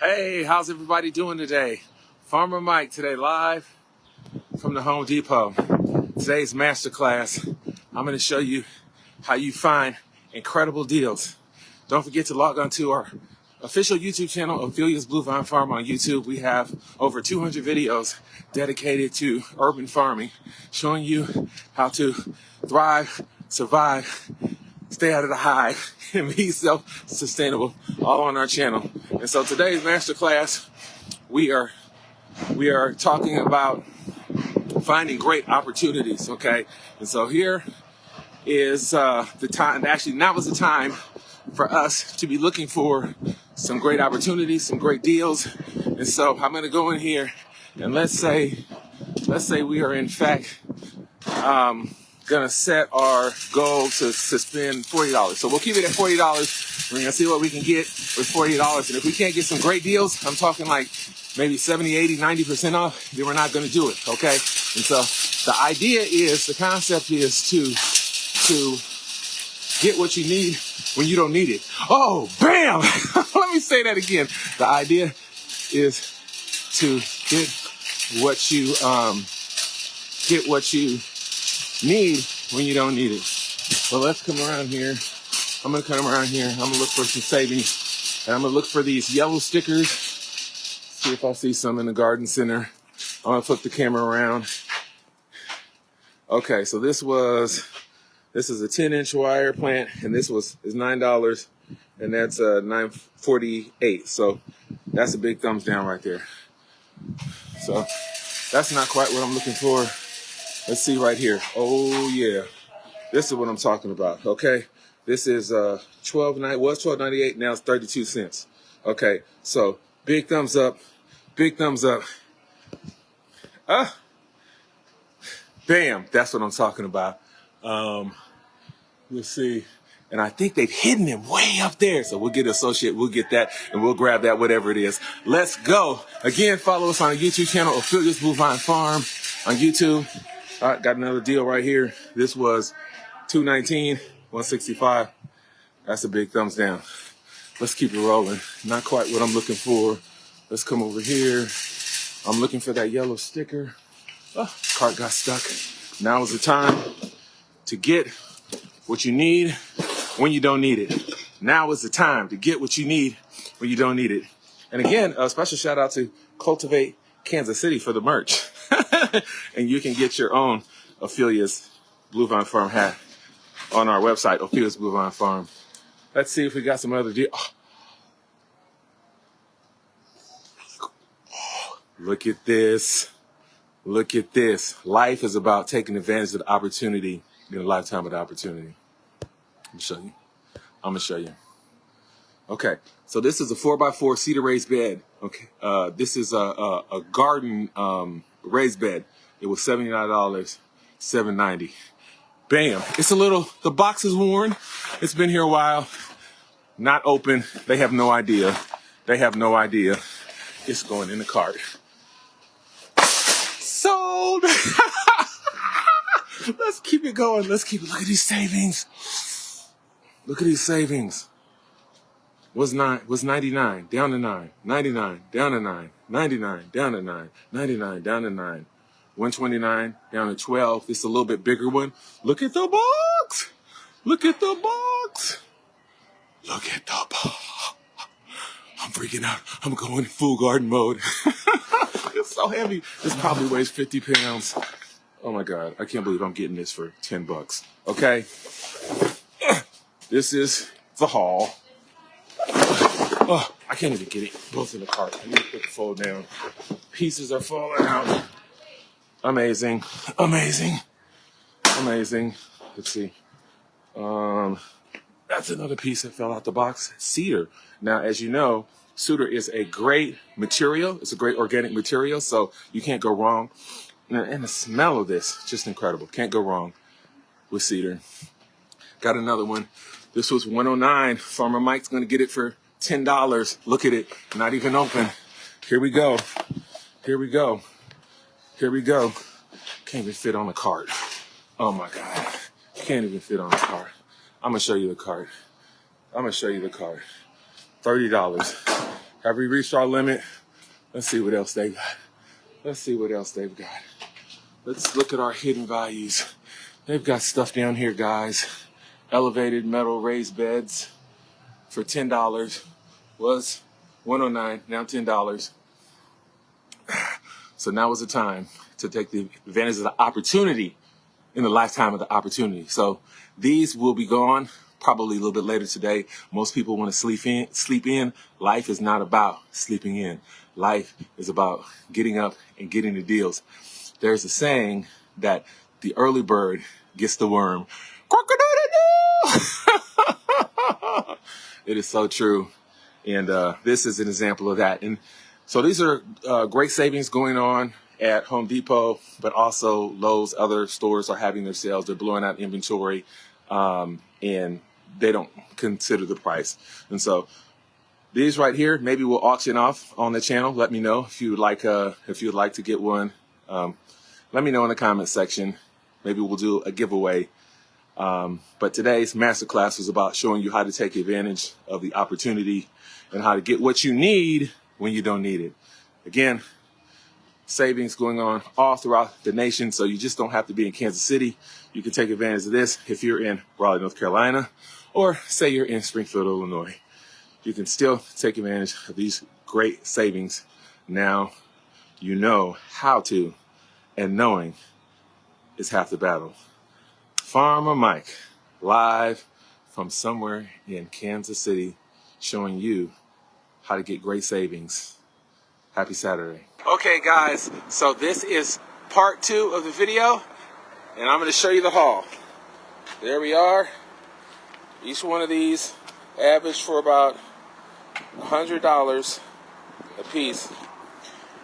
Hey, how's everybody doing today? Farmer Mike today, live from the Home Depot. Today's Masterclass, I'm going to show you how you find incredible deals. Don't forget to log on to our official YouTube channel, Ophelia's Blue Vine Farm on YouTube. We have over 200 videos dedicated to urban farming, showing you how to thrive, survive, stay out of the hive, and be self-sustainable, all on our channel. And so today's masterclass, we are talking about finding great opportunities, okay? And so here is the time, actually now is the time for us to be looking for some great opportunities, some great deals. And so I'm gonna go in here and let's say we are in fact gonna set our goal to spend $40. So we'll keep it at $40. We're gonna see what we can get with $40. And if we can't get some great deals, I'm talking like maybe 70, 80, 90% off, then we're not gonna do it, okay? And so the idea is, the concept is to get what you need when you don't need it. Oh, bam! Let me say that again. The idea is to get what you need when you don't need it. So let's come around here. I'm gonna come around here. I'm gonna look for some savings, and I'm gonna look for these yellow stickers. See if I see some in the garden center. I'm gonna flip the camera around. Okay, so this is a 10-inch wire plant, and this is $9, and that's $9.48. So that's a big thumbs down right there. So that's not quite what I'm looking for. Let's see right here. Oh yeah, this is what I'm talking about. Okay, this is $12.98. Now it's 32 cents. Okay, so big thumbs up, big thumbs up. Bam, that's what I'm talking about. Let's see. And I think they've hidden it way up there. So we'll get associate, we'll get that, and we'll grab that, whatever it is. Let's go. Again, follow us on the YouTube channel, Ophelia's Blue Vine Farm on YouTube. All right, got another deal right here. This was $2.19, $1.65. That's a big thumbs down. Let's keep it rolling. Not quite what I'm looking for. Let's come over here. I'm looking for that yellow sticker. Oh, cart got stuck. Now is the time to get what you need when you don't need it. Now is the time to get what you need when you don't need it. And again, a special shout out to Cultivate Kansas City for the merch. And you can get your own Ophelia's Blue Vine Farm hat on our website, Ophelia's Blue Vine Farm. Let's see if we got some other deals. Oh, look at this. Look at this. Life is about taking advantage of the opportunity in a lifetime of the opportunity. I'm gonna show you. Okay, so this is a 4x4 cedar raised bed. Okay, this is a garden raised bed. It was $79, $7.90. Bam! It's the box is worn. It's been here a while. Not open. They have no idea. It's going in the cart. Sold. Let's keep it going. Look at these savings. Look at these savings. Was 99, down to 9, 99, down to 9, 99, down to 9, 99, down to 9, 129, down to 12. This is a little bit bigger one. Look at the box. Look at the box. Look at the box. I'm freaking out. I'm going full garden mode. It's so heavy. This probably weighs 50 pounds. Oh my God. I can't believe I'm getting this for $10. Okay. This is the haul. Oh, I can't even get it. Both in the cart. I need to put the fold down. Pieces are falling out. Amazing. Amazing. Amazing. Let's see. That's another piece that fell out the box. Cedar. Now, as you know, cedar is a great material. It's a great organic material, so you can't go wrong. And the smell of this, just incredible. Can't go wrong with cedar. Got another one. This was $109. Farmer Mike's going to get it for $10. Look at it. Not even open. Here we go. Here we go. Here we go. Can't even fit on the cart. Oh my God. Can't even fit on the cart. I'm going to show you the cart. I'm going to show you the cart. $30. Have we reached our limit? Let's see what else they got. Let's see what else they've got. Let's look at our hidden values. They've got stuff down here, guys. Elevated metal raised beds for $10. Was $109, now $10. So now is the time to take the advantage of the opportunity in the lifetime of the opportunity. So these will be gone probably a little bit later today. Most people want to sleep in. Life is not about sleeping in. Life is about getting up and getting the deals. There's a saying that the early bird gets the worm. It is so true. And this is an example of that. And so these are great savings going on at Home Depot, but also Lowe's. Other stores are having their sales. They're blowing out inventory, and they don't consider the price. And so these right here, maybe we'll auction off on the channel. Let me know if you would like to get one. Let me know in the comment section. Maybe we'll do a giveaway. But today's masterclass was about showing you how to take advantage of the opportunity and how to get what you need when you don't need it. Again, savings going on all throughout the nation, so you just don't have to be in Kansas City. You can take advantage of this if you're in Raleigh, North Carolina, or say you're in Springfield, Illinois. You can still take advantage of these great savings. Now you know how to, and knowing is half the battle. Farmer Mike, live from somewhere in Kansas City, showing you how to get great savings. Happy Saturday. Okay guys, so this is part 2 of the video, and I'm going to show you the haul. There we are. Each one of these averaged for about $100 a piece,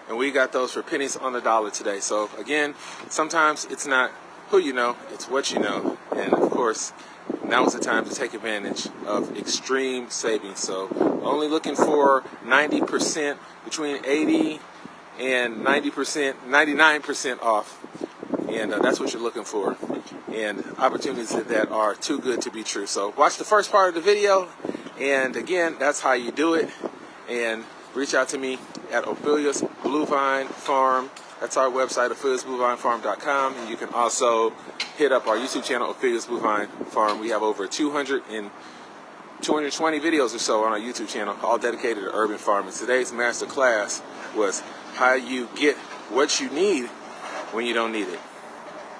and we got those for pennies on the dollar today. So again, sometimes it's not who you know, it's what you know. And of course, now is the time to take advantage of extreme savings. So only looking for 90%, between 80 and 90%, 99% off. And that's what you're looking for. And opportunities that are too good to be true. So watch the first part of the video. And again, that's how you do it. And reach out to me at Ophelia's Bluevine Farm. That's our website, Ophelia'sBluevineFarm.com. And you can also hit up our YouTube channel, Ophelia's Bluevine Farm. We have over 220 videos or so on our YouTube channel, all dedicated to urban farming. Today's master class was how you get what you need when you don't need it.